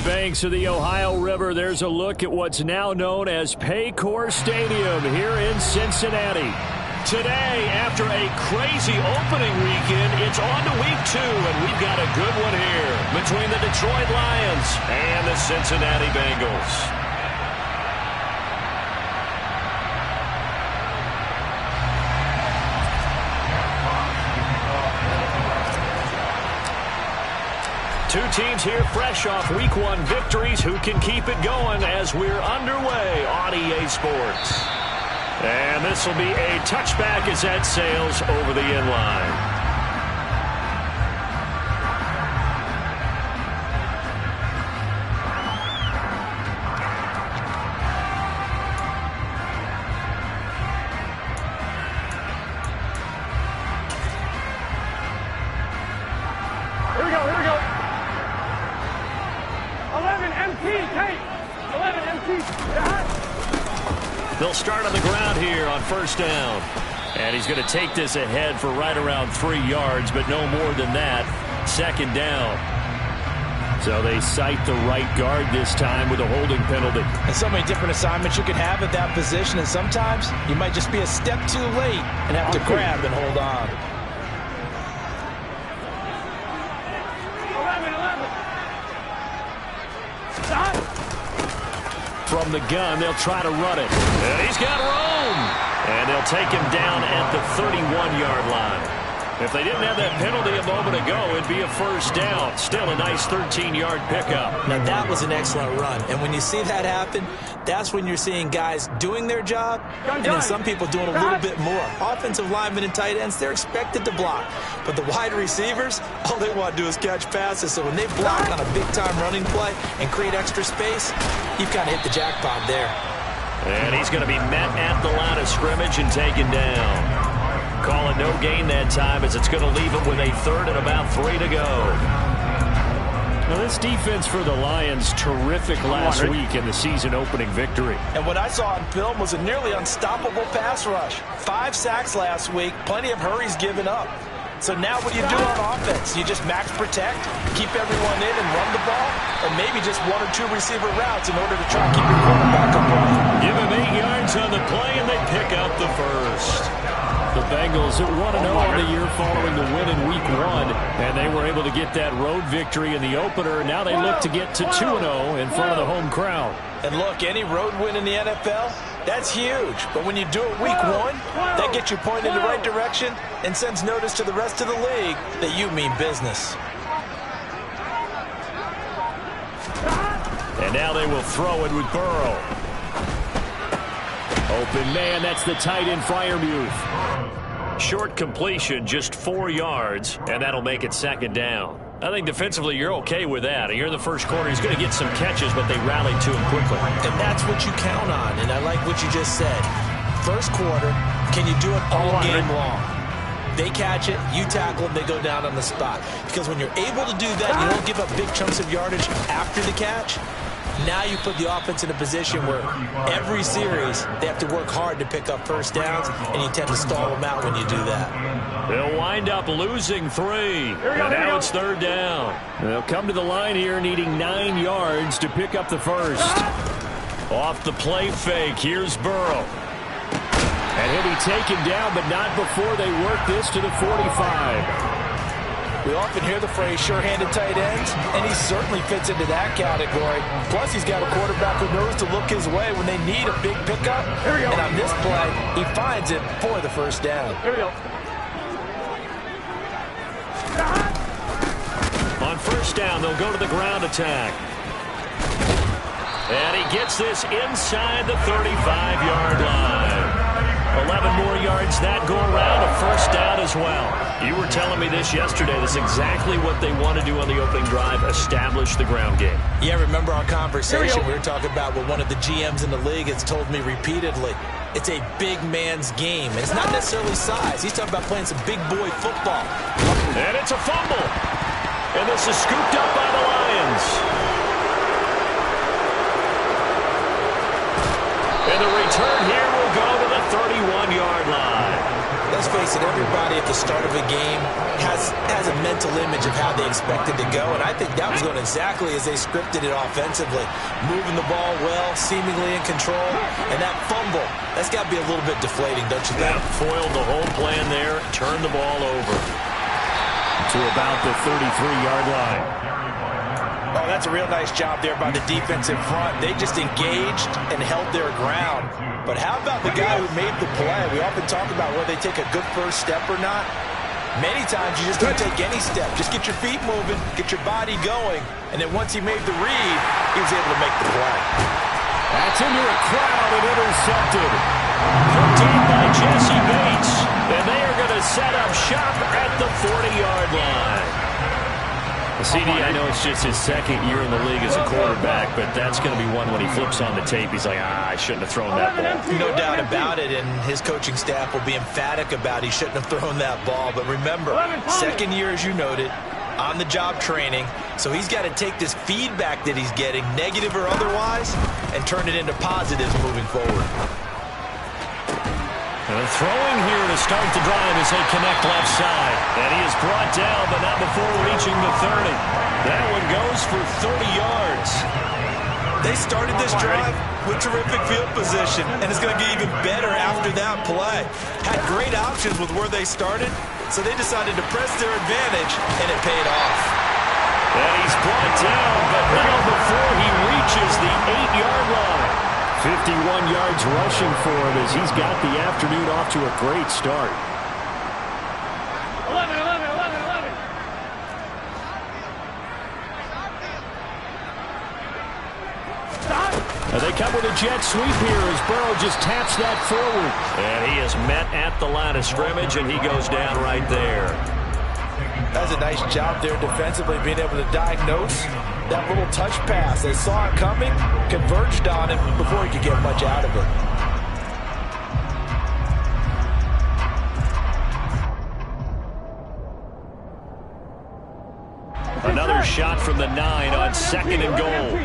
banks of the Ohio River, there's a look at what's now known as Paycor Stadium here in Cincinnati. Today, after a crazy opening weekend, it's on to week 2, and we've got a good one here between the Detroit Lions and the Cincinnati Bengals. Two teams here fresh off Week 1 victories who can keep it going as we're underway on EA Sports. And this will be a touchback as that sails over the inline. They'll start on the ground here on first down. And he's going to take this ahead for right around 3 yards, but no more than that. Second down. So they cite the right guard this time with a holding penalty. And so many different assignments you can have at that position, and sometimes you might just be a step too late and have to grab and hold on. 11. From the gun, they'll try to run it. And he's got room. And they'll take him down at the 31-yard line. If they didn't have that penalty a moment ago, it'd be a first down. Still a nice 13-yard pickup. Now, that was an excellent run. And when you see that happen, that's when you're seeing guys doing their job and then some people doing a little bit more. Offensive linemen and tight ends, they're expected to block. But the wide receivers, all they want to do is catch passes. So when they block on a big-time running play and create extra space, you've kind of hit the jackpot there. And he's going to be met at the line of scrimmage and taken down. Call it no gain that time as it's going to leave him with a third and about 3 to go. Now this defense for the Lions, terrific last week in the season opening victory. And what I saw on film was a nearly unstoppable pass rush. 5 sacks last week, plenty of hurries given up. So now what do you do on offense? You just max protect, keep everyone in and run the ball, or maybe just 1 or 2 receiver routes in order to try and keep your quarterback upright. Give him 8 yards on the play, and they pick up the first. The Bengals at 1-0 on the year following the win in Week 1, and they were able to get that road victory in the opener. Now they look to get to 2-0 in front of the home crowd. And look, any road win in the NFL, that's huge. But when you do it Week 1, that gets you pointed in the right direction and sends notice to the rest of the league that you mean business. And now they will throw it with Burrow. Open man, that's the tight end Freiermuth. Short completion, just 4 yards, and that'll make it second down. I think defensively you're okay with that. You're in the first quarter. He's going to get some catches, but they rallied to him quickly. And that's what you count on, and I like what you just said. First quarter, can you do it all game long? They catch it, you tackle them, they go down on the spot. Because when you're able to do that, you don't give up big chunks of yardage after the catch. Now you put the offense in a position where every series they have to work hard to pick up first downs, and you tend to stall them out when you do that. They'll wind up losing 3, and now it's third down. They'll come to the line here needing 9 yards to pick up the first. Off the play fake, here's Burrow. And he'll be taken down, but not before they work this to the 45. We often hear the phrase sure-handed tight ends, and he certainly fits into that category. Plus, he's got a quarterback who knows to look his way when they need a big pickup. And on this play, he finds it for the first down. Here we go. On first down, they'll go to the ground attack. And he gets this inside the 35-yard line. 11 more yards that go around, a first down as well. You were telling me this yesterday. This is exactly what they want to do on the opening drive, establish the ground game. Yeah, remember our conversation we were talking about what one of the GMs in the league has told me repeatedly. It's a big man's game, and it's not necessarily size. He's talking about playing some big boy football. And it's a fumble. And this is scooped up by the Lions. And the return here will go to the 31-yard line. Let's face face it, everybody at the start of a game has a mental image of how they expect it to go, and I think that was going exactly as they scripted it offensively. Moving the ball well, seemingly in control, and that fumble, that's got to be a little bit deflating, don't you think? Yeah, foiled the whole plan there, turned the ball over to about the 33-yard line. Oh, that's a real nice job there by the defense in front. They just engaged and held their ground. But how about the guy who made the play? We often talk about whether they take a good first step or not. Many times you just don't take any step. Just get your feet moving, get your body going, and then once he made the read, he was able to make the play. That's into a crowd and intercepted. Picked up by Jesse Bates. And they are going to set up shop at the 40-yard line. CD, I know it's just his second year in the league as a quarterback, but that's going to be one when he flips on the tape. He's like, I shouldn't have thrown that ball. No doubt about it, and his coaching staff will be emphatic about he shouldn't have thrown that ball. But remember, second year, as you noted, on-the-job training, so he's got to take this feedback that he's getting, negative or otherwise, and turn it into positives moving forward. And throwing here to start the drive as they connect left side. And he is brought down, but not before reaching the 30. That one goes for 30 yards. They started this drive with terrific field position, and it's going to get even better after that play. Had great options with where they started, so they decided to press their advantage, and it paid off. And he's brought down, but not before he reaches the 8-yard line. 51 yards rushing for him as he's got the afternoon off to a great start. 11. And they come with a jet sweep here as Burrow just taps that forward. And he is met at the line of scrimmage, and he goes down right there. That's a nice job there defensively, being able to diagnose that little touch pass. They saw it coming, converged on it before he could get much out of it. Another shot from the 9 on 2nd and goal.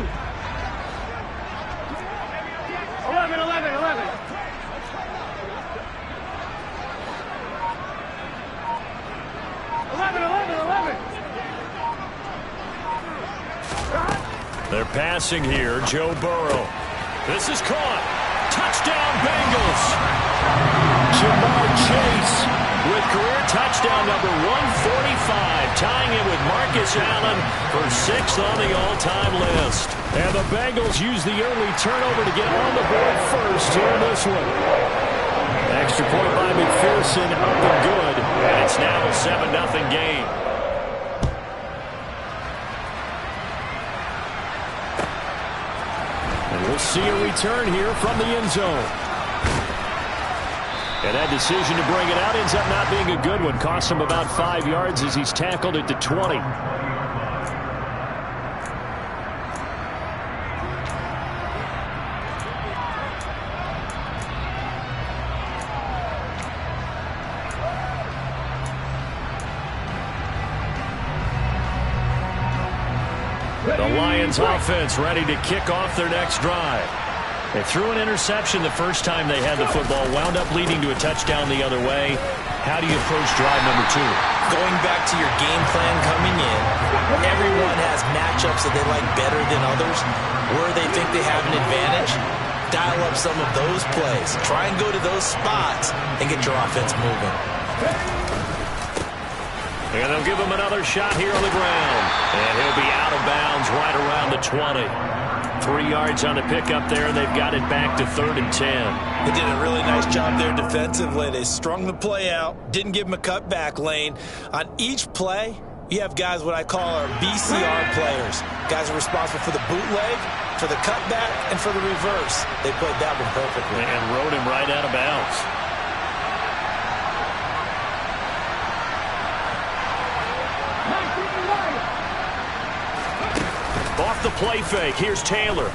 11. They're passing here. Joe Burrow. This is caught. Touchdown, Bengals. Jamar Chase with career touchdown number 145, tying it with Marcus Allen for 6th on the all-time list. And the Bengals use the early turnover to get on the board first here in this one. Extra point by McPherson, up and good. And it's now a 7-0 game. We'll see a return here from the end zone. And that decision to bring it out ends up not being a good one. Costs him about 5 yards as he's tackled at the 20. The Lions offense ready to kick off their next drive. They threw an interception the first time they had the football, wound up leading to a touchdown the other way. How do you approach drive number 2? Going back to your game plan coming in, everyone has matchups that they like better than others. Where they think they have an advantage, dial up some of those plays. Try and go to those spots and get your offense moving. And they'll give him another shot here on the ground. And he'll be out of bounds right around the 20. 3 yards on the pickup there, and they've got it back to 3rd and 10. They did a really nice job there defensively. They strung the play out, didn't give him a cutback lane. On each play, you have guys what I call our BCR players. Guys are responsible for the bootleg, for the cutback, and for the reverse. They played that one perfectly. And rode him right out of bounds. Off the play fake. Here's Taylor.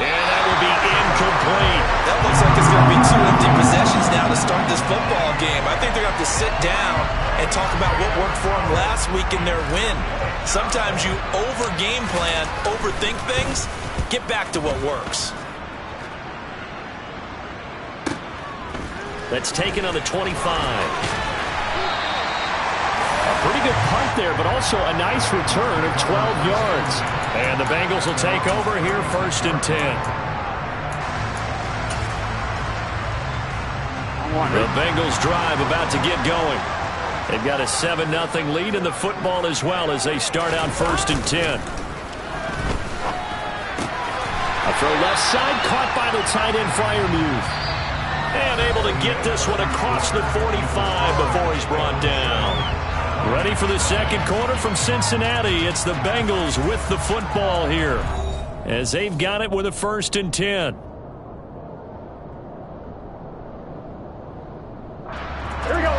And that will be incomplete. That looks like it's going to be 2 empty possessions now to start this football game. I think they're going to have to sit down and talk about what worked for them last week in their win. Sometimes you over-game plan, overthink things. Get back to what works. That's taken on the 25. A pretty good punt there, but also a nice return of 12 yards. And the Bengals will take over here, 1st and 10. The Bengals drive about to get going. They've got a 7-0 lead in the football as well as they start out 1st and 10. A throw left side, caught by the tight end, Freiermuth. And able to get this one across the 45 before he's brought down. Ready for the second quarter from Cincinnati. It's the Bengals with the football here as they've got it with a 1st and 10. Here we go.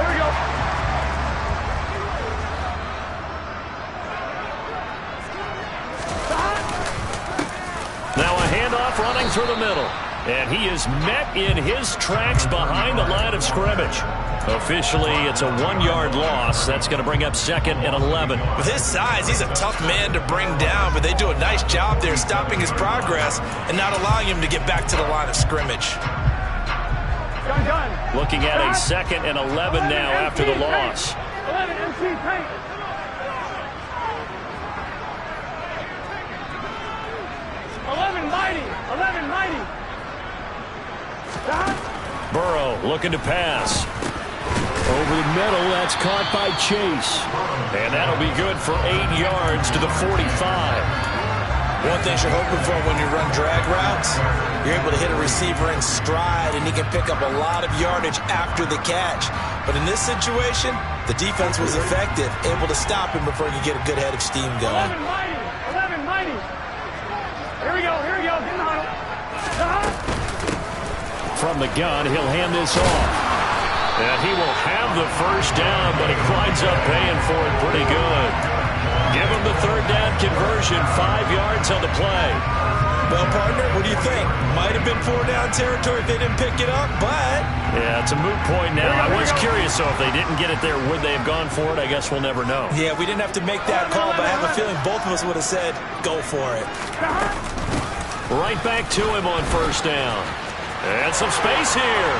Now a handoff running through the middle. And he is met in his tracks behind the line of scrimmage. Officially, it's a 1-yard loss. That's going to bring up 2nd and 11. With his size, he's a tough man to bring down, but they do a nice job there stopping his progress and not allowing him to get back to the line of scrimmage. Gun. Looking at a 2nd and 11 now after the loss. 11 MC paint. Mighty. Burrow looking to pass. Over the middle, that's caught by Chase. And that'll be good for 8 yards to the 45. One thing you're hoping for when you run drag routes, you're able to hit a receiver in stride, and he can pick up a lot of yardage after the catch. But in this situation, the defense was effective, able to stop him before he could get a good head of steam going. 11 mighty. Here we go. Get in the huddle. From the gun, he'll hand this off. And he will have the first down, but he winds up paying for it pretty good. Give him the 3rd down conversion, 5 yards on the play. Well, partner, what do you think? Might have been 4-down territory if they didn't pick it up, but... Yeah, it's a moot point now. I was curious, though, if they didn't get it there, would they have gone for it? I guess we'll never know. Yeah, we didn't have to make that call, but I have a feeling both of us would have said, go for it. Right back to him on 1st down. And some space here.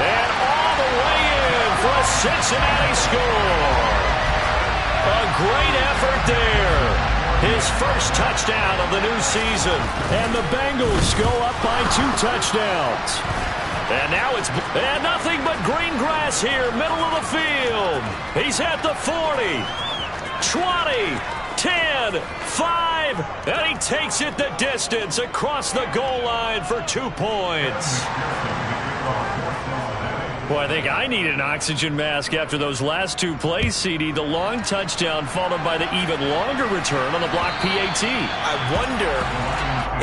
And all the way in for a Cincinnati score. A great effort there. His first touchdown of the new season. And the Bengals go up by 2 touchdowns. And now it's nothing but green grass here, middle of the field. He's at the 40, 20, 10, 5, and he takes it the distance across the goal line for 2 points. Boy, I think I need an oxygen mask after those last 2 plays, CD. The long touchdown followed by the even longer return on the block PAT. I wonder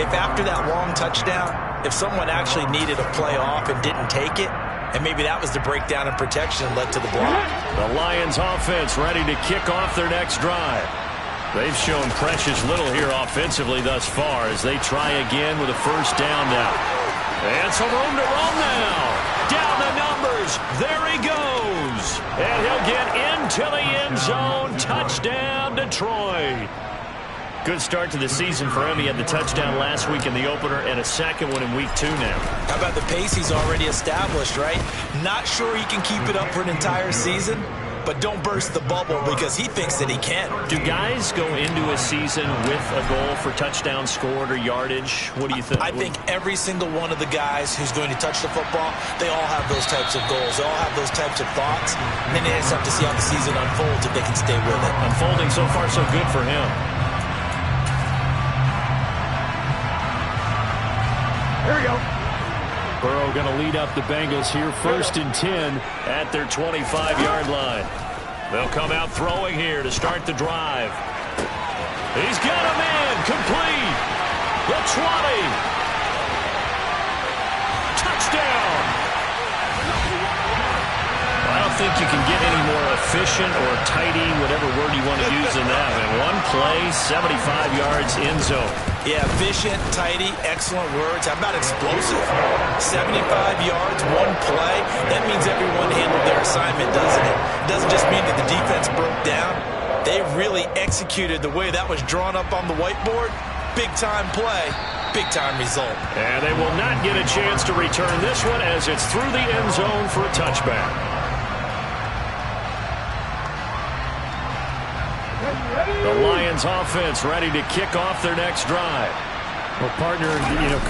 if after that long touchdown, if someone actually needed a play off and didn't take it, and maybe that was the breakdown in protection that led to the block. The Lions offense ready to kick off their next drive. They've shown precious little here offensively thus far as they try again with a 1st down now. And some room to run now. Down the numbers. There he goes. And he'll get into the end zone. Touchdown, Detroit. Good start to the season for him. He had the touchdown last week in the opener and a second one in week 2 now. How about the pace he's already established, right? Not sure he can keep it up for an entire season, but don't burst the bubble because he thinks that he can. Do guys go into a season with a goal for touchdown scored or yardage? What do you think? I think every single one of the guys who's going to touch the football, they all have those types of goals. They all have those types of thoughts. And then they just have to see how the season unfolds if they can stay with it. Unfolding so far so good for him. Here we go. Burrow going to lead up the Bengals here, 1st and 10 at their 25-yard line. They'll come out throwing here to start the drive. He's got him in, complete. The 20. Touchdown. I don't think you can get any more efficient or tidy, whatever word you want to use in that. In one play, 75 yards in zone. Yeah, efficient, tidy, excellent words. How about explosive? 75 yards, one play. That means everyone handled their assignment, doesn't it? It doesn't just mean that the defense broke down. They really executed the way that was drawn up on the whiteboard. Big-time play, big-time result. And they will not get a chance to return this one as it's through the end zone for a touchback. The Lions offense ready to kick off their next drive. Well, partner,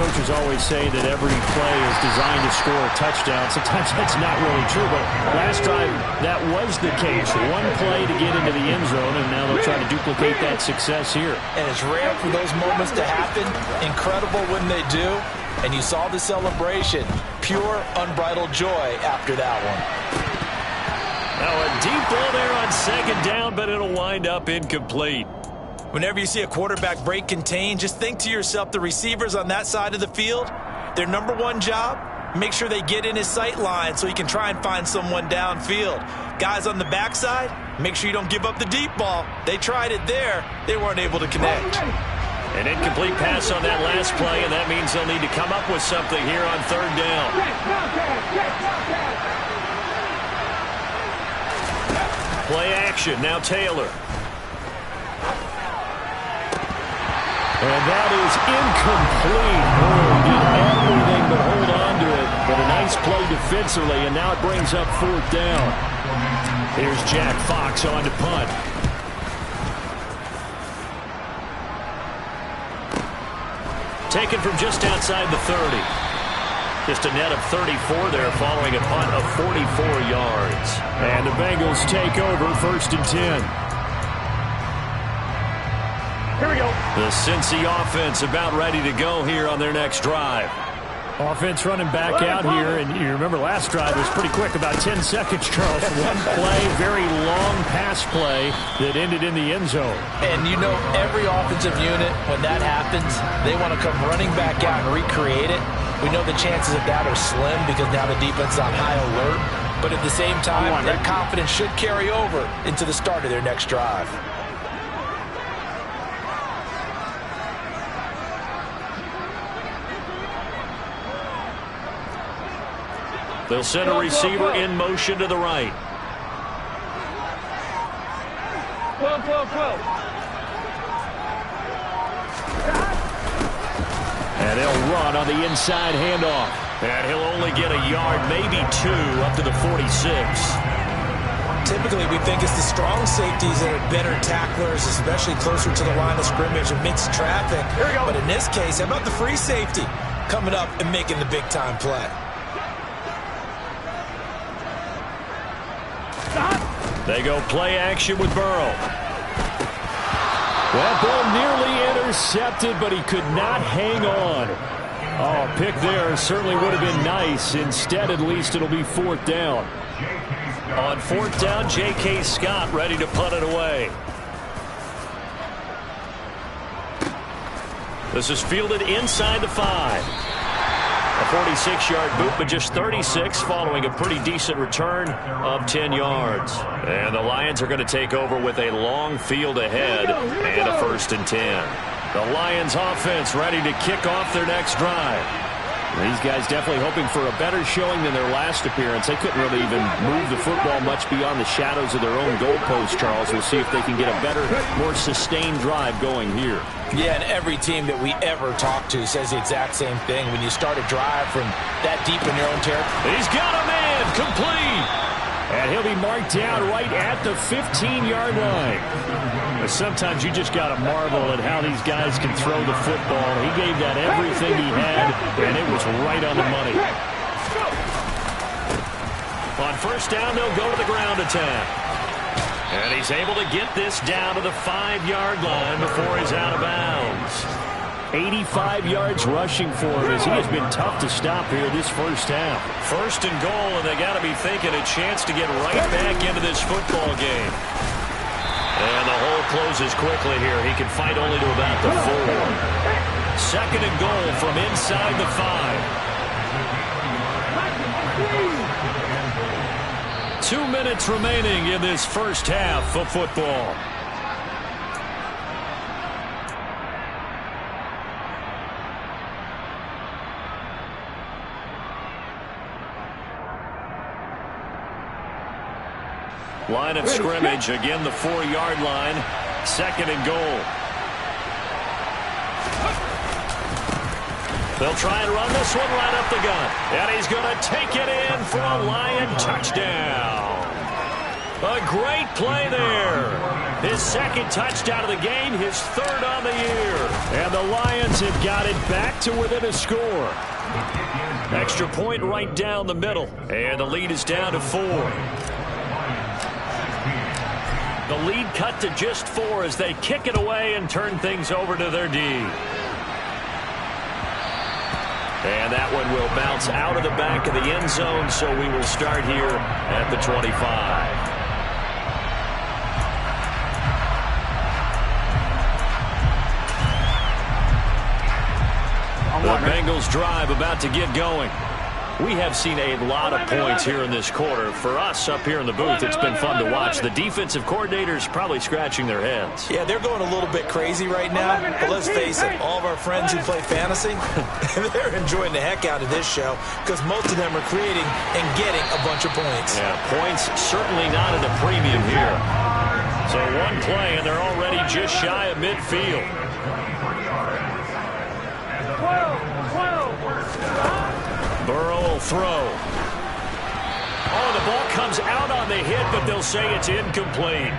coaches always say that every play is designed to score a touchdown. Sometimes that's not really true, but last drive, that was the case. One play to get into the end zone, and now they'll try to duplicate that success here. And it's rare for those moments to happen. Incredible when they do. And you saw the celebration. Pure, unbridled joy after that one. Now a deep ball there on second down, but it'll wind up incomplete. Whenever you see a quarterback break contain, just think to yourself, the receivers on that side of the field, their number one job, make sure they get in his sight line so he can try and find someone downfield. Guys on the backside, make sure you don't give up the deep ball. They tried it there. They weren't able to connect. An incomplete pass on that last play, and that means they'll need to come up with something here on third down. Play action, now Taylor. And that is incomplete. Oh, he did everything but hold on to it. But a nice play defensively, and now it brings up fourth down. Here's Jack Fox on to punt. Taken from just outside the 30. Just a net of 34 there following a punt of 44 yards. And the Bengals take over 1st and 10. Here we go. The Cincy offense about ready to go here on their next drive. Offense running back out here, and you remember last drive was pretty quick, about 10 seconds, Charles. One play, very long pass play that ended in the end zone. And you know every offensive unit, when that happens, they want to come running back out and recreate it. We know the chances of that are slim because now the defense is on high alert. But at the same time, that confidence should carry over into the start of their next drive. They'll send a receiver in motion to the right. 12, 12, 12. And they'll run on the inside handoff. And he'll only get a yard, maybe two, up to the 46. Typically, we think it's the strong safeties that are better tacklers, especially closer to the line of scrimmage and mixed traffic. But in this case, how about the free safety coming up and making the big-time play? They go play action with Burrow. That ball nearly intercepted, but he could not hang on. Oh, pick there certainly would have been nice. Instead, at least it'll be fourth down. On fourth down, J.K. Scott ready to punt it away. This is fielded inside the 5. A 46-yard boot, but just 36 following a pretty decent return of 10 yards. And the Lions are going to take over with a long field ahead and a 1st and 10. The Lions offense ready to kick off their next drive. These guys definitely hoping for a better showing than their last appearance. They couldn't really even move the football much beyond the shadows of their own goalpost, Charles. We'll see if they can get a better, more sustained drive going here. Yeah, and every team that we ever talk to says the exact same thing. When you start a drive from that deep in your own territory. He's got a man, complete. And he'll be marked down right at the 15-yard line. But sometimes you just got to marvel at how these guys can throw the football. He gave that everything he had, and it was right on the money. On first down, they'll go to the ground attack. And he's able to get this down to the 5-yard line before he's out of bounds. 85 yards rushing for him as he has been tough to stop here this first half. First and goal, and they got to be thinking a chance to get right back into this football game. And the hole closes quickly here. He can fight only to about the 4. Second and goal from inside the 5. 2 minutes remaining in this first half of football. Line of scrimmage, again the 4-yard line. Second and goal. They'll try and run this one right up the gut. And he's going to take it in for a Lion touchdown. A great play there. His second touchdown of the game, his third on the year. And the Lions have got it back to within a score. Extra point right down the middle. And the lead is down to 4. The lead cut to just 4 as they kick it away and turn things over to their D. And that one will bounce out of the back of the end zone, so we will start here at the 25. The Bengals drive about to get going. We have seen a lot of points here in this quarter. For us up here in the booth, it's been fun to watch. The defensive coordinators probably scratching their heads. Yeah, they're going a little bit crazy right now. But let's face it, all of our friends who play fantasy, they're enjoying the heck out of this show because most of them are creating and getting a bunch of points. Yeah, points certainly not at a premium here. So one play, and they're already just shy of midfield. 12. Burrow will throw. Oh, the ball comes out on the hit, but they'll say it's incomplete.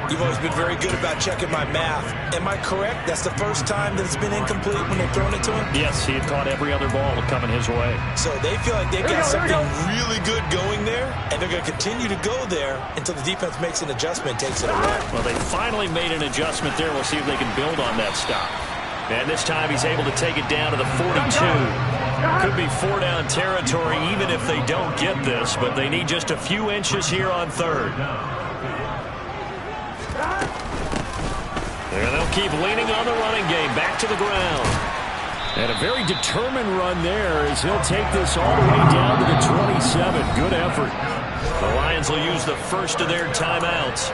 You've always been very good about checking my math. Am I correct? That's the first time that it's been incomplete when they've thrown it to him? Yes, he had caught every other ball coming his way. So they feel like they've got something really good going there, and they're going to continue to go there until the defense makes an adjustment and takes it away. Well, they finally made an adjustment there. We'll see if they can build on that stop. And this time he's able to take it down to the 42. Could be 4-down territory even if they don't get this, but they need just a few inches here on third. There, they'll keep leaning on the running game. Back to the ground. And a very determined run there as he'll take this all the way down to the 27. Good effort. The Lions will use the first of their timeouts.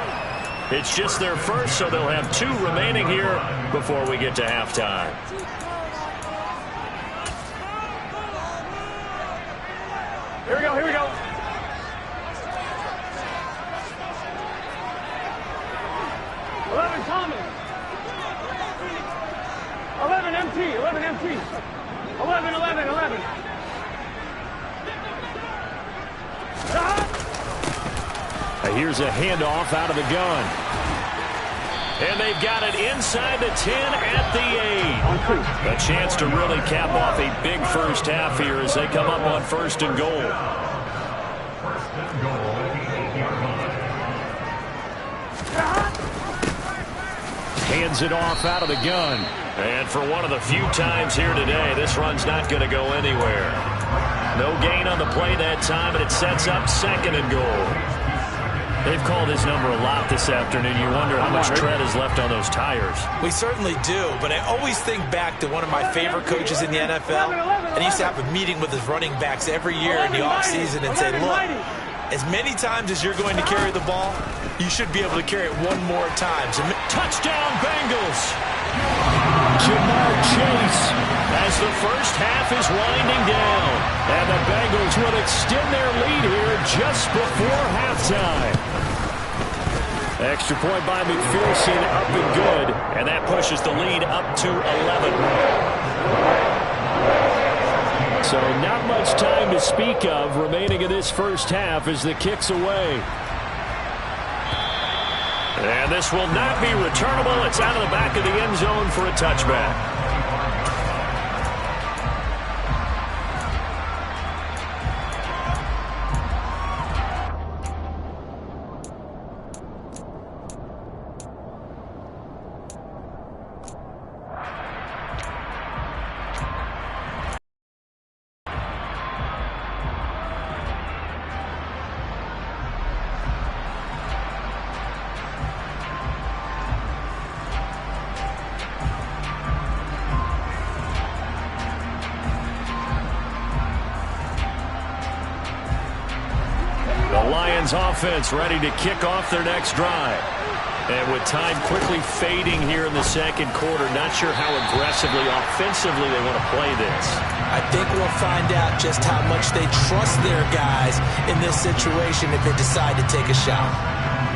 It's just their first, so they'll have 2 remaining here before we get to halftime. Here we go, here we go. 11 Thomas. 11 MT, 11 MT. 11, 11, 11. Here's a handoff out of the gun. And they've got it inside the 10 at the 8. A chance to really cap off a big first half here as they come up on 1st and goal. Hands it off out of the gun. And for one of the few times here today, this run's not going to go anywhere. No gain on the play that time, and it sets up 2nd and goal. They've called his number a lot this afternoon. You wonder how much tread is left on those tires. We certainly do, but I always think back to one of my favorite coaches in the NFL. And he used to have a meeting with his running backs every year in the offseason and say, look, as many times as you're going to carry the ball, you should be able to carry it one more time. So, touchdown, Bengals! Jamar Chase as the first half is winding down. And the Bengals will extend their lead here just before halftime. Extra point by McPherson, up and good. And that pushes the lead up to 11. So not much time to speak of remaining in this first half as the kick's away. And this will not be returnable. It's out of the back of the end zone for a touchback. Offense ready to kick off their next drive. And with time quickly fading here in the second quarter, not sure how aggressively, offensively they want to play this. I think we'll find out just how much they trust their guys in this situation if they decide to take a shot.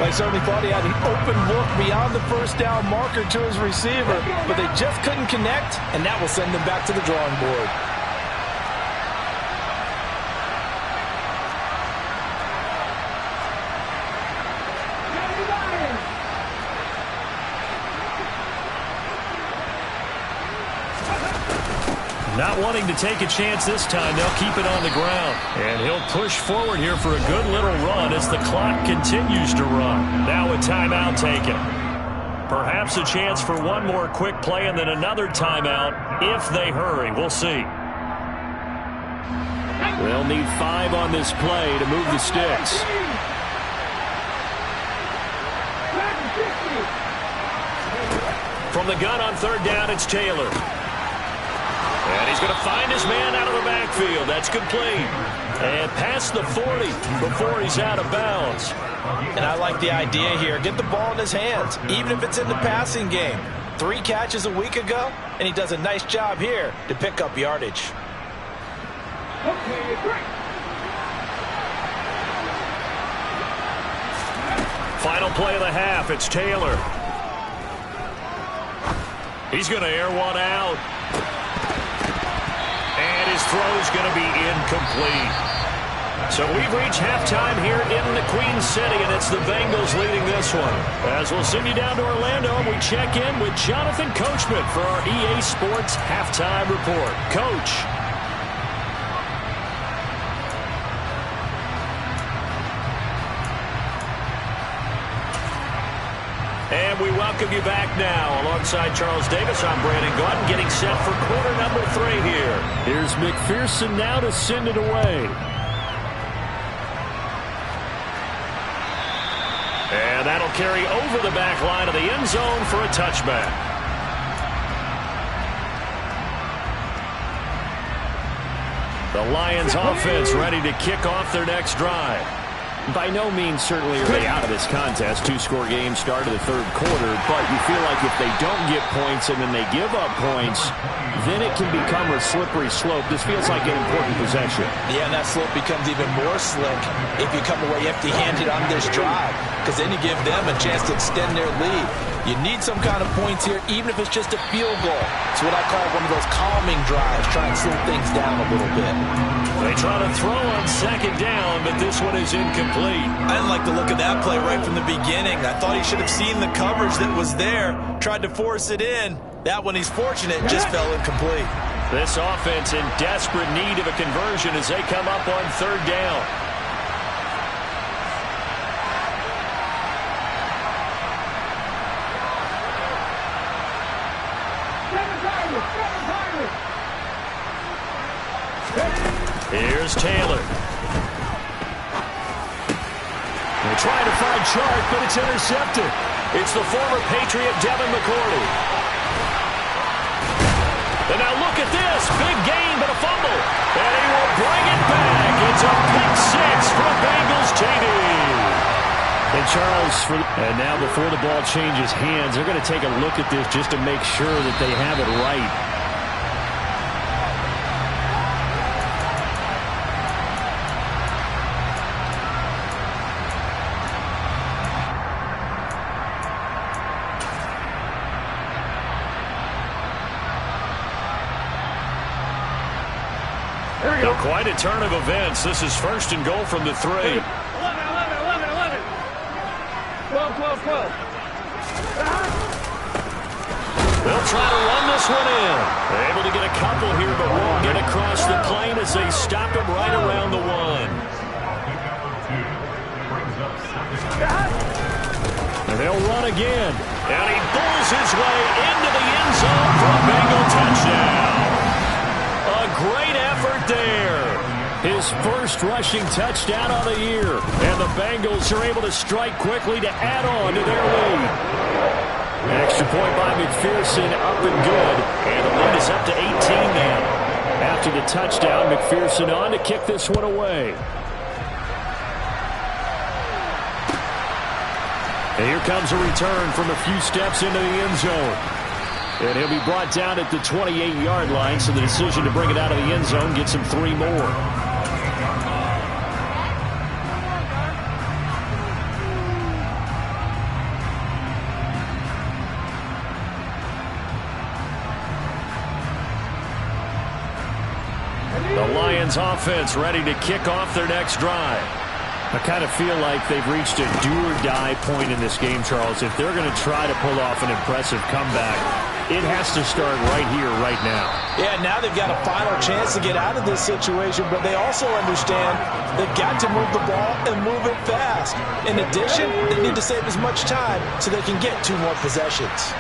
I certainly thought he had an open look beyond the first down marker to his receiver, but they just couldn't connect, and that will send them back to the drawing board. Not wanting to take a chance this time, they'll keep it on the ground. And he'll push forward here for a good little run as the clock continues to run. Now a timeout taken. Perhaps a chance for one more quick play and then another timeout if they hurry. We'll see. They'll need 5 on this play to move the sticks. From the gun on third down, it's Taylor. And he's going to find his man out of the backfield. That's complete. And past the 40 before he's out of bounds. And I like the idea here. Get the ball in his hands, even if it's in the passing game. 3 catches a week ago, and he does a nice job here to pick up yardage. Final play of the half. It's Taylor. He's going to air one out. And his throw's going to be incomplete. So we've reached halftime here in the Queen City, and it's the Bengals leading this one. As we'll send you down to Orlando, and we check in with Jonathan Coachman for our EA Sports Halftime Report. Coach. And we welcome you back now. Alongside Charles Davis, I'm Brandon Gordon, getting set for quarter number 3 here. Here's McPherson now to send it away. And that'll carry over the back line of the end zone for a touchback. The Lions offense ready to kick off their next drive. By no means certainly are they out of this contest. 2-score game start of the third quarter, but you feel like if they don't get points and then they give up points, then it can become a slippery slope. This feels like an important possession. Yeah, and that slope becomes even more slick if you come away empty-handed on this drive, because then you give them a chance to extend their lead. You need some kind of points here, even if it's just a field goal. It's what I call one of those calming drives, try and slow things down a little bit. They try to throw on second down, but this one is incomplete. I didn't like the look of that play right from the beginning. I thought he should have seen the coverage that was there, tried to force it in. That one, he's fortunate, just fell incomplete. This offense in desperate need of a conversion as they come up on third down. Here's Taylor. They're trying to find Chark, but it's intercepted. It's the former Patriot Devin McCourty. And now look at this. Big gain, but a fumble. And he will bring it back. It's a pick 6 for Bengals TD. And Charles, and now before the ball changes hands, they're going to take a look at this just to make sure that they have it right. Quite a turn of events. This is first and goal from the 3. 11, 11, 11, 11. 12, 12, 12. They'll try to run this one in. They're able to get a couple here, but won't get across the plane as they stop him right around the 1. And they'll run again. And he pulls his way into the end zone for a Bengal touchdown. A great effort there. His first rushing touchdown of the year. And the Bengals are able to strike quickly to add on to their lead. An extra point by McPherson, up and good. And the lead is up to 18 now. After the touchdown, McPherson on to kick this one away. And here comes a return from a few steps into the end zone. And he'll be brought down at the 28-yard line, so the decision to bring it out of the end zone gets him 3 more. The Lions offense ready to kick off their next drive. I kind of feel like they've reached a do-or-die point in this game, Charles. If they're going to try to pull off an impressive comeback, it has to start right here, right now. Yeah, now they've got a final chance to get out of this situation, but they also understand they've got to move the ball and move it fast. In addition, they need to save as much time so they can get 2 more possessions.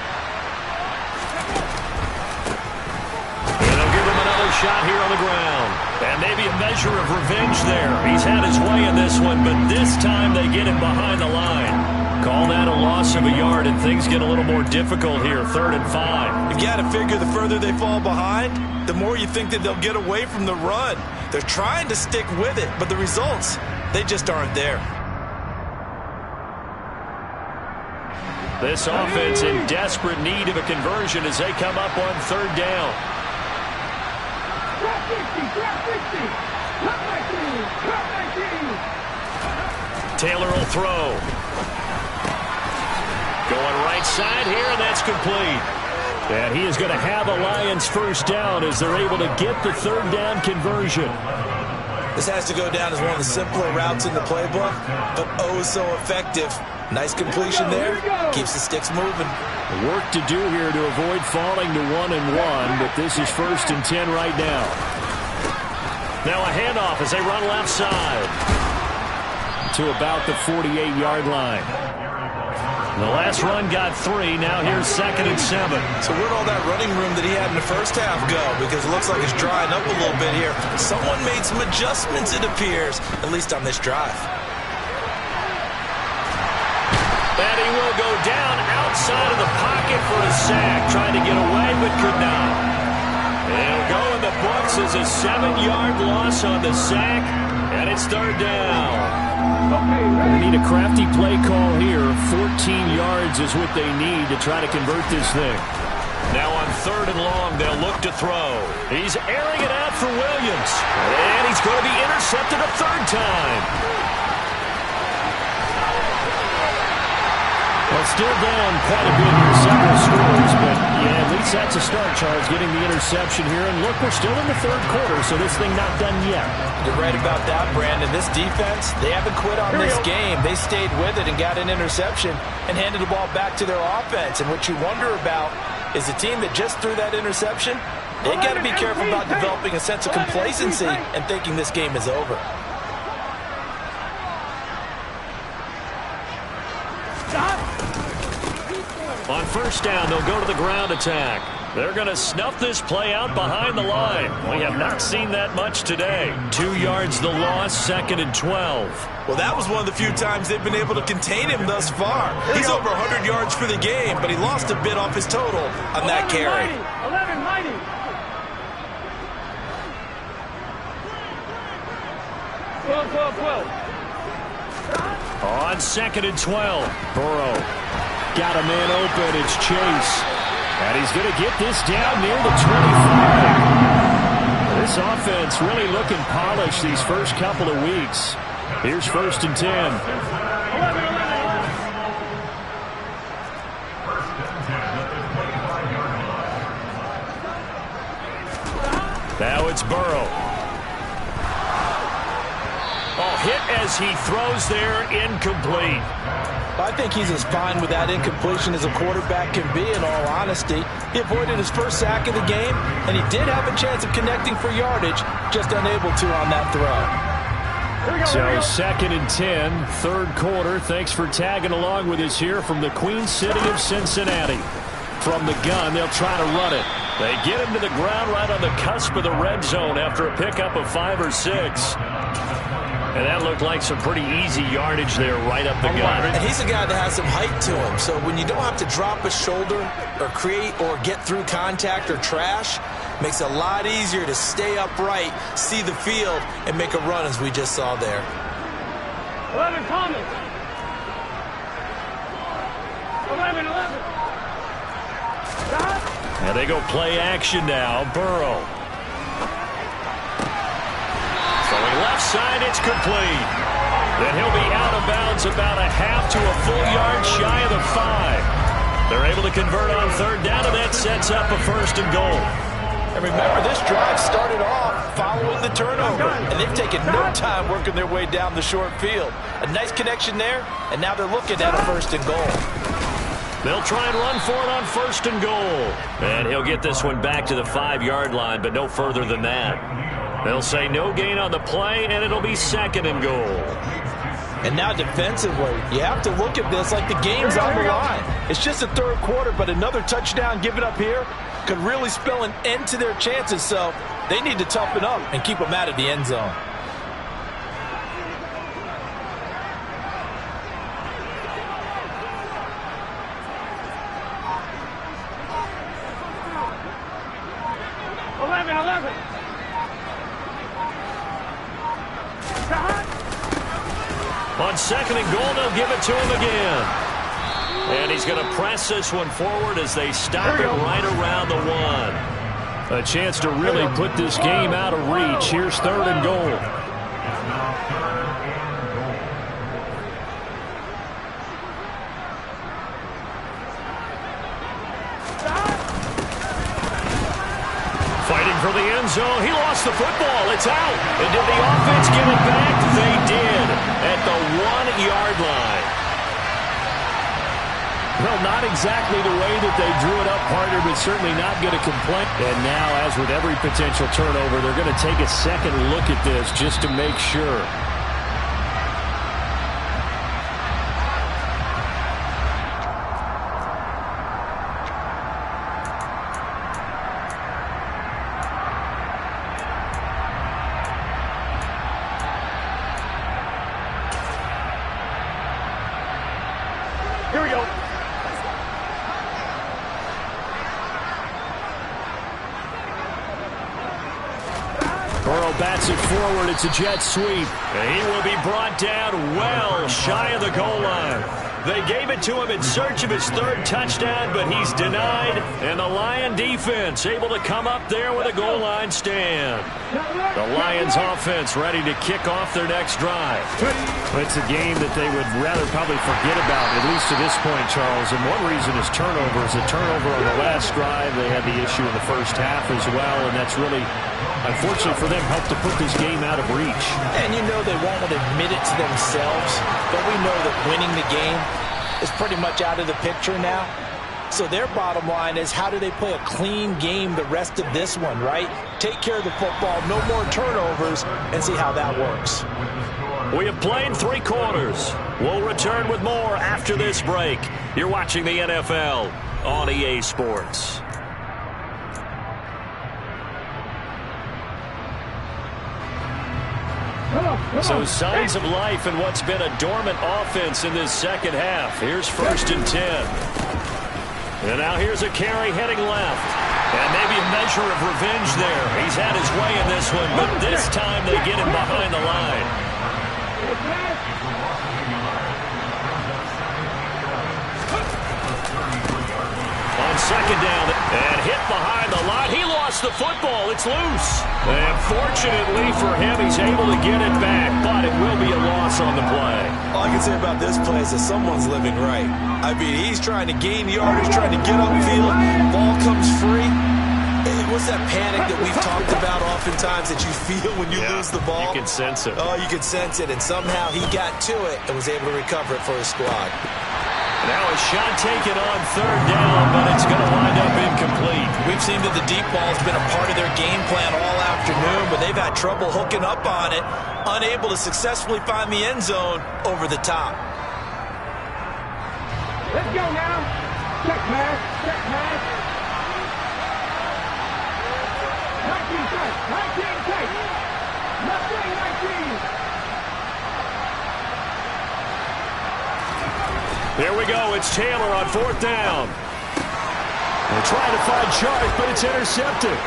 And they'll give him another shot here on the ground. And maybe a measure of revenge there. He's had his way in this one, but this time they get him behind the line. Call that a loss of a yard, and things get a little more difficult here, 3rd and 5. You've got to figure the further they fall behind, the more you think that they'll get away from the run. They're trying to stick with it, but the results, they just aren't there. This offense in desperate need of a conversion as they come up on 3rd down. Taylor will throw. Going right side here, and that's complete. And he is going to have a Lions first down as they're able to get the 3rd down conversion. This has to go down as one of the simpler routes in the playbook, but oh so effective. Nice completion there. Keeps the sticks moving. Work to do here to avoid falling to 1-1, but this is 1st and 10 right now. Now a handoff as they run left side to about the 48-yard line. The last run got 3. Now here's 2nd and 7. So where'd all that running room that he had in the first half go? Because it looks like it's drying up a little bit here. Someone made some adjustments, it appears, at least on this drive. And he will go down outside of the pocket for a sack. Trying to get away, but could not. It'll go in the books as a 7-yard loss on the sack, and it's 3rd down. They need a crafty play call here. 14 yards is what they need to try to convert this thing. Now on 3rd and long, they'll look to throw. He's airing it out for Williams. And he's going to be intercepted a 3rd time. Well, still down quite a bit here, several scores, but yeah, at least that's a start, Charles, getting the interception here. And look, we're still in the 3rd quarter, so this thing not done yet. You're right about that, Brandon. This defense, they haven't quit on this game. They stayed with it and got an interception and handed the ball back to their offense. And what you wonder about is the team that just threw that interception, they got to be careful about developing a sense of complacency and thinking this game is over. On 1st down, they'll go to the ground attack. They're going to snuff this play out behind the line. We have not seen that much today. 2 yards the loss, 2nd and 12. Well, that was one of the few times they've been able to contain him thus far. He's over 100 yards for the game, but he lost a bit off his total on that carry. 11-90. On 2nd and 12, Burrow got a man open. It's Chase. And he's going to get this down near the 25. This offense really looking polished these first couple of weeks. Here's 1st and 10. Now it's Burrow. Oh, hit as he throws there, incomplete. I think he's as fine with that incompletion as a quarterback can be, in all honesty. He avoided his first sack of the game, and he did have a chance of connecting for yardage, just unable to on that throw. So 2nd and 10, 3rd quarter. Thanks for tagging along with us here from the Queen City of Cincinnati. From the gun, they'll try to run it. They get him to the ground right on the cusp of the red zone after a pickup of 5 or 6. And that looked like some pretty easy yardage there right up the gut. And he's a guy that has some height to him, so when you don't have to drop a shoulder or create or get through contact or trash, makes it a lot easier to stay upright, see the field, and make a run as we just saw there. 11 Thomas. 11. And they go play action now. Burrow. Throwing left side, it's complete. Then he'll be out of bounds about a half to a full yard shy of the 5. They're able to convert on 3rd down, and that sets up a 1st and goal. And remember, this drive started off following the turnover, and they've taken no time working their way down the short field. A nice connection there, and now they're looking at a 1st and goal. They'll try and run for it on 1st and goal. And he'll get this one back to the 5-yard line, but no further than that. They'll say no gain on the play, and it'll be 2nd and goal. And now defensively, you have to look at this like the game's on the line. It's just the 3rd quarter, but another touchdown given up here could really spell an end to their chances, so they need to toughen up and keep them out of the end zone. On 2nd and goal, they'll give it to him again. And he's going to press this one forward as they stop it right around the 1. A chance to really put this game out of reach. Here's 3rd and goal. Fighting for the end zone. He lost the football. It's out. And did the offense get it back? They did at the 1-yard line. Well, not exactly the way that they drew it up, partner, but certainly not going to complain. And now, as with every potential turnover, they're going to take a second look at this just to make sure. Here we go. Burrow bats it forward. It's a jet sweep. And he will be brought down well shy of the goal line. They gave it to him in search of his 3rd touchdown, but he's denied. And the Lion defense able to come up there with a goal line stand. The Lions offense ready to kick off their next drive. It's a game that they would rather probably forget about, at least to this point, Charles. And one reason is turnovers. A turnover on the last drive. They had the issue in the first half as well, and that's really, unfortunately for them, helped to put this game out of reach. And you know they won't admit it to themselves, but we know that winning the game is pretty much out of the picture now. So their bottom line is, how do they play a clean game the rest of this one, right? Take care of the football, no more turnovers, and see how that works. We have played 3 quarters. We'll return with more after this break. You're watching the NFL on EA Sports. So signs of life in what's been a dormant offense in this second half. Here's 1st and 10. And now here's a carry heading left. And maybe a measure of revenge there. He's had his way in this one, but this time they get him behind the line. On 2nd down, and hit behind the line. He lost the football. It's loose. And fortunately for him, he's able to get it back, but it will be a loss on the play. All I can say about this play is that someone's living right. I mean, he's trying to gain yardage, trying to get upfield. Ball comes free. What's that panic that we've talked about oftentimes that you feel when you lose the ball? You can sense it. Oh, you can sense it, and somehow he got to it and was able to recover it for his squad. Now a shot taken on 3rd down, but it's going to wind up incomplete. We've seen that the deep ball has been a part of their game plan all afternoon, but they've had trouble hooking up on it, unable to successfully find the end zone over the top. Let's go now. Check, man. Check, man. 19 take. 19 take. Nothing 19. Here we go. It's Taylor on 4th down. They're trying to find Chark, but it's intercepted.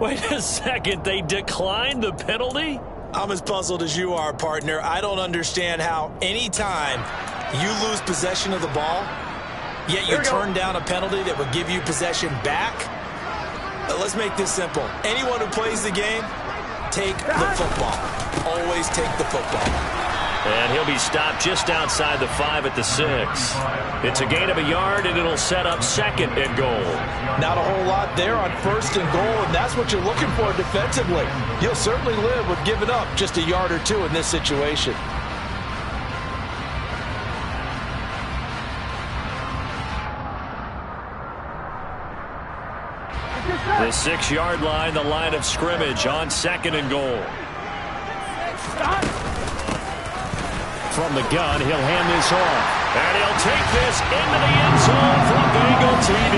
Wait a second. They declined the penalty? I'm as puzzled as you are, partner. I don't understand how any time you lose possession of the ball, yet you turn down a penalty that would give you possession back. Let's make this simple. Anyone who plays the game, take the football. Always take the football. And he'll be stopped just outside the 5 at the 6. It's a gain of a yard, and it'll set up 2nd and goal. Not a whole lot there on 1st and goal, and that's what you're looking for defensively. You'll certainly live with giving up just a yard or 2 in this situation. The 6-yard line, the line of scrimmage on 2nd and goal. From the gun, he'll hand this off. And he'll take this into the end zone from Bengal TD.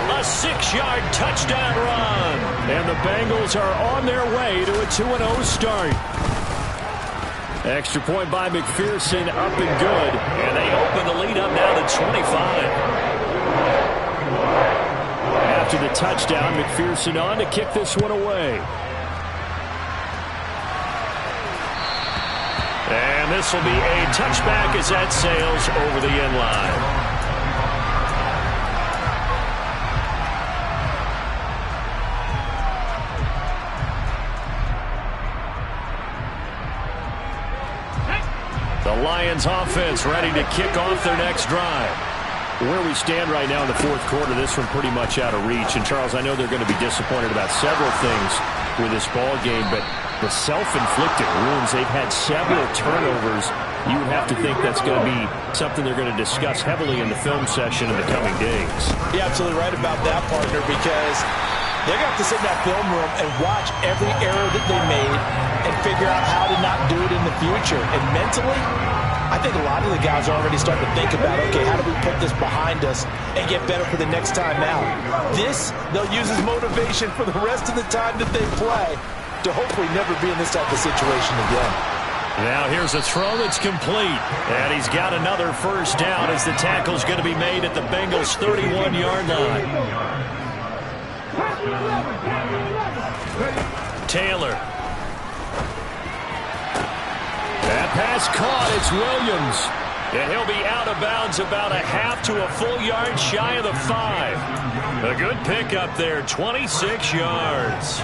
A 6-yard touchdown run. And the Bengals are on their way to a 2-0 start. Extra point by McPherson, up and good. And they open the lead up now to 25. After the touchdown, McPherson on to kick this one away. And this will be a touchback as that sails over the end line. The Lions offense ready to kick off their next drive. Where we stand right now in the 4th quarter, this one pretty much out of reach. And, Charles, I know they're going to be disappointed about several things with this ball game, but the self-inflicted wounds, they've had several turnovers. You would have to think that's going to be something they're going to discuss heavily in the film session in the coming days. You're absolutely right about that, partner, because they're going to have to sit in that film room and watch every error that they made and figure out how to not do it in the future. And mentally, I think a lot of the guys are already starting to think about, okay, how do we put this behind us and get better for the next time out? This, they'll use as motivation for the rest of the time that they play to hopefully never be in this type of situation again. Now here's a throw that's complete. And he's got another first down as the tackle's going to be made at the Bengals' 31-yard line. Taylor. That pass caught. It's Williams. And he'll be out of bounds about a half to a full yard shy of the 5. A good pickup there, 26 yards.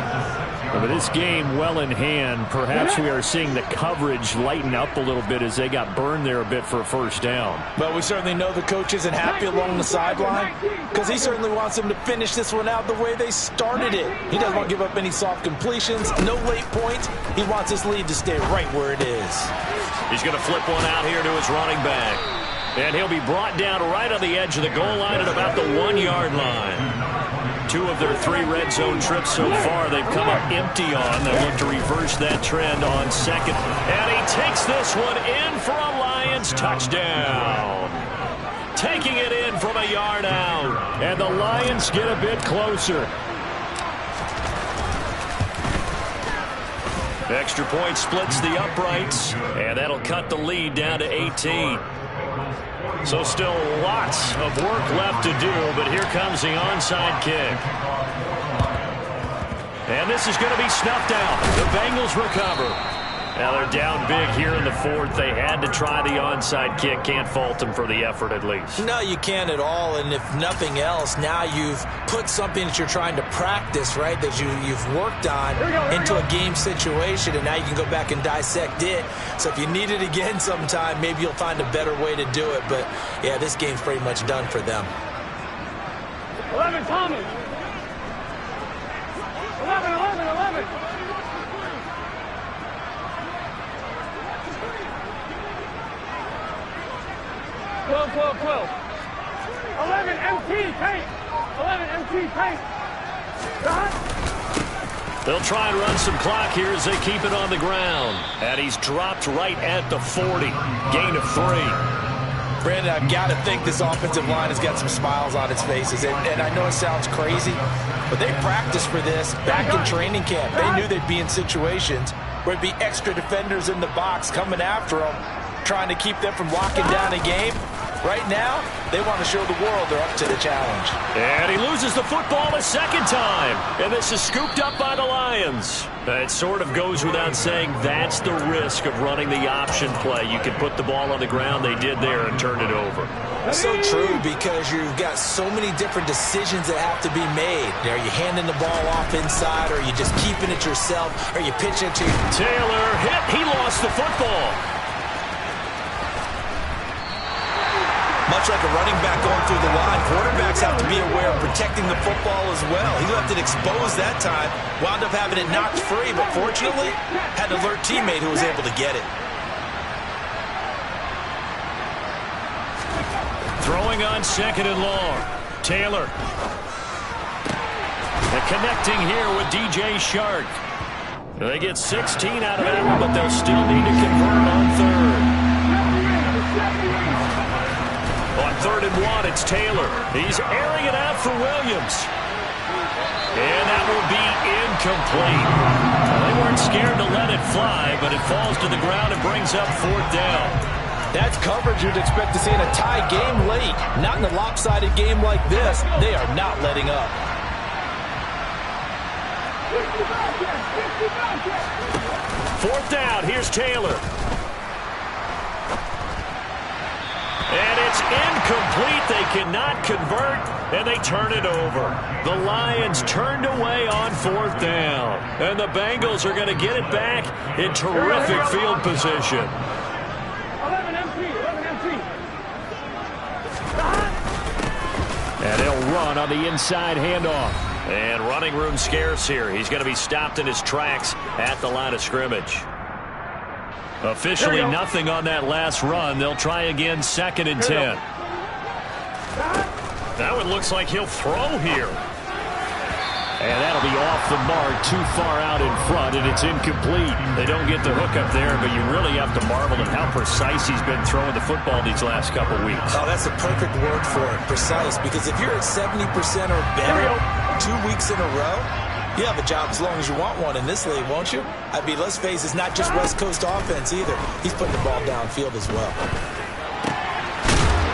But this game well in hand. Perhaps we are seeing the coverage lighten up a little bit as they got burned there a bit for a first down. But we certainly know the coach isn't happy along the sideline because he certainly wants them to finish this one out the way they started it. He doesn't want to give up any soft completions, no late points. He wants his lead to stay right where it is. He's going to flip one out here to his running back. And he'll be brought down right on the edge of the goal line at about the 1-yard line. 2 of their 3 red zone trips so far, they've come up empty on. They look to reverse that trend on 2nd. And he takes this one in for a Lions touchdown. Taking it in from a yard out. And the Lions get a bit closer. Extra point splits the uprights. And that'll cut the lead down to 18. So still lots of work left to do, but here comes the onside kick. And this is going to be snuffed out. The Bengals recover. Now they're down big here in the 4th. They had to try the onside kick. Can't fault them for the effort at least. No, you can't at all. And if nothing else, now you've put something that you're trying to practice, right, that you've worked on into a game situation, and now you can go back and dissect it. So if you need it again sometime, maybe you'll find a better way to do it. But, yeah, this game's pretty much done for them. 11, Tommy. 11. 12. 11 MT paint. 11 MT paint. They'll try and run some clock here as they keep it on the ground. And he's dropped right at the 40. Gain of 3. Brandon, I've got to think this offensive line has got some smiles on its faces. And I know it sounds crazy, but they practiced for this back in training camp. They knew they'd be in situations where it'd be extra defenders in the box coming after them, trying to keep them from locking down a game. Right now, they want to show the world they're up to the challenge. And he loses the football a second time. And this is scooped up by the Lions. It sort of goes without saying that's the risk of running the option play. You can put the ball on the ground. They did there and turned it over. So true, because you've got so many different decisions that have to be made. Are you handing the ball off inside? Or are you just keeping it yourself? Are you pitching it to Taylor hit He lost the football. Much like a running back going through the line, quarterbacks have to be aware of protecting the football as well. He left it exposed that time, wound up having it knocked free, but fortunately, had an alert teammate who was able to get it. Throwing on 2nd and long. Taylor. The connecting here with DJ Shark. They get 16 out of that one, but they'll still need to convert on 3rd. On 3rd and 1, it's Taylor. He's airing it out for Williams. And that will be incomplete. Well, they weren't scared to let it fly, but it falls to the ground and brings up 4th down. That's coverage you'd expect to see in a tie game late. Not in a lopsided game like this. They are not letting up. 4th down. Here's Taylor. And it's incomplete. They cannot convert, and they turn it over. The Lions turned away on 4th down. And the Bengals are going to get it back in terrific field position. 11 empty. And he'll run on the inside handoff. And running room scarce here. He's going to be stopped in his tracks at the line of scrimmage. Officially nothing on that last run. They'll try again 2nd and 10. That one looks like he'll throw here. And that'll be off the mark, too far out in front, and it's incomplete. They don't get the hook up there, but you really have to marvel at how precise he's been throwing the football these last couple weeks. Oh, that's a perfect word for it, precise, because if you're at 70% or better 2 weeks in a row, you have a job as long as you want one in this league, won't you? I mean, let's face it, it's not just West Coast offense either. He's putting the ball downfield as well.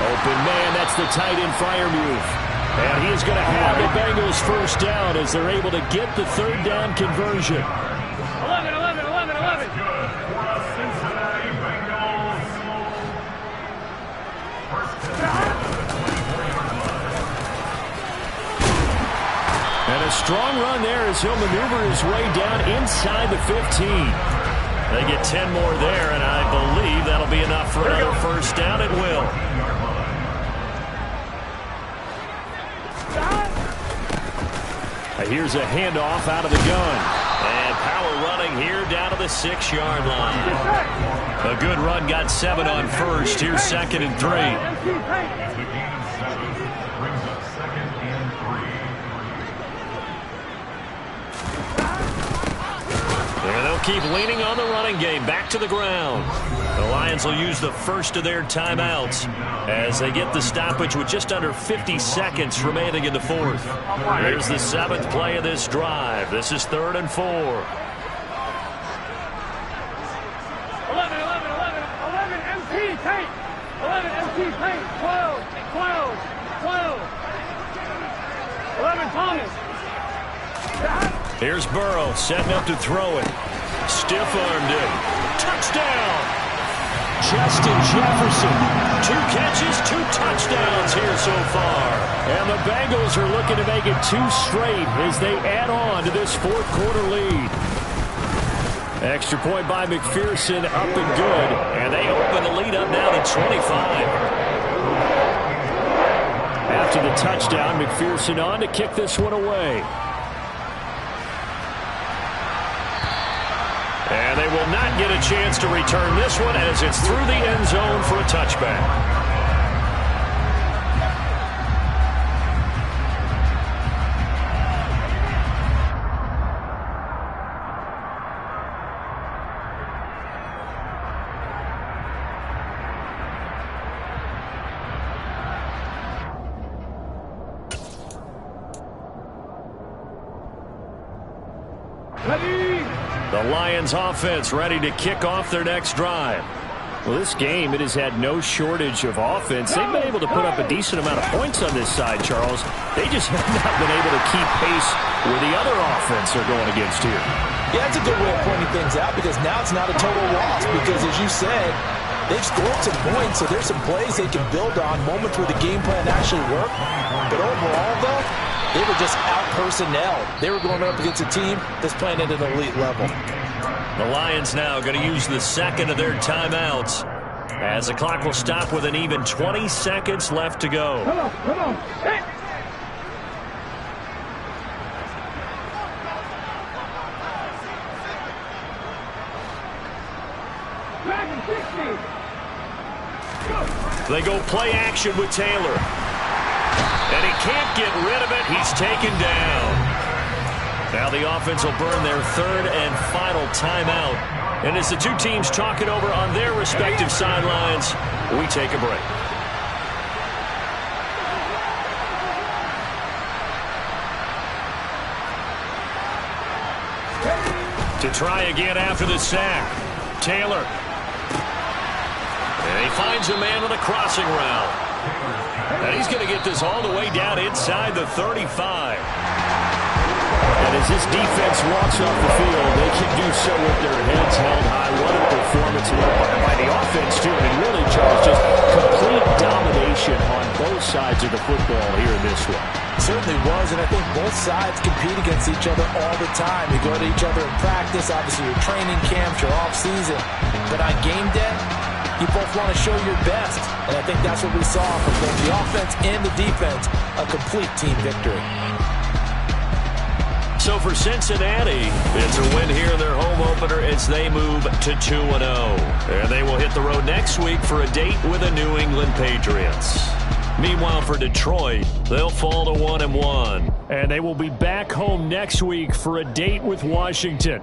Open man, that's the tight end Freiermuth. And he's going to have the Bengals 1st down as they're able to get the 3rd down conversion. 11. And a strong run there as he'll maneuver his way down inside the 15. They get 10 more there, and I believe that'll be enough for another 1st down at will. Here's a handoff out of the gun. And power running here down to the 6-yard line. A good run, got 7 on 1st. Here's 2nd and 3. And they'll keep leaning on the running game. Back to the ground. The Lions will use the first of their timeouts as they get the stoppage with just under 50 seconds remaining in the 4th. Here's the 7th play of this drive. This is 3rd and 4. 11 empty tank. 11 empty tank. 12. 11 Thomas. Here's Burrow setting up to throw it. Stiff-armed it. Touchdown! Justin Jefferson. 2 catches, 2 touchdowns here so far. And the Bengals are looking to make it 2 straight as they add on to this 4th quarter lead. Extra point by McPherson, up and good. And they open the lead up now to 25. After the touchdown, McPherson on to kick this one away. And they will not get a chance to return this one as it's through the end zone for a touchback. The Lions offense ready to kick off their next drive. Well, this game, it has had no shortage of offense. They've been able to put up a decent amount of points on this side, Charles. They just have not been able to keep pace with the other offense they're going against here. Yeah, that's a good way of pointing things out because now it's not a total loss because, as you said, they've scored some points, so there's some plays they can build on, moments where the game plan actually worked. But overall, though, they were just out-personnel. They were going up against a team that's playing at an elite level. The Lions now going to use the second of their timeouts as the clock will stop with an even 20 seconds left to go. Come on. Hey. They go play action with Taylor. And he can't get rid of it. He's taken down. Now the offense will burn their third and final timeout. And as the two teams talk it over on their respective sidelines, we take a break. To try again after the sack. Taylor. And he finds a man with a crossing route. And he's going to get this all the way down inside the 35. And as this defense walks off the field, they can do so with their heads held high. What a performance by the offense, too. And really, Charles, just complete domination on both sides of the football here in this one. Certainly was, and I think both sides compete against each other all the time. You go to each other in practice, obviously your training camps, your off-season. But on game day, you both want to show your best. And I think that's what we saw from both the offense and the defense, a complete team victory. So for Cincinnati, it's a win here in their home opener as they move to 2-0. And they will hit the road next week for a date with the New England Patriots. Meanwhile, for Detroit, they'll fall to 1-1. And they will be back home next week for a date with Washington.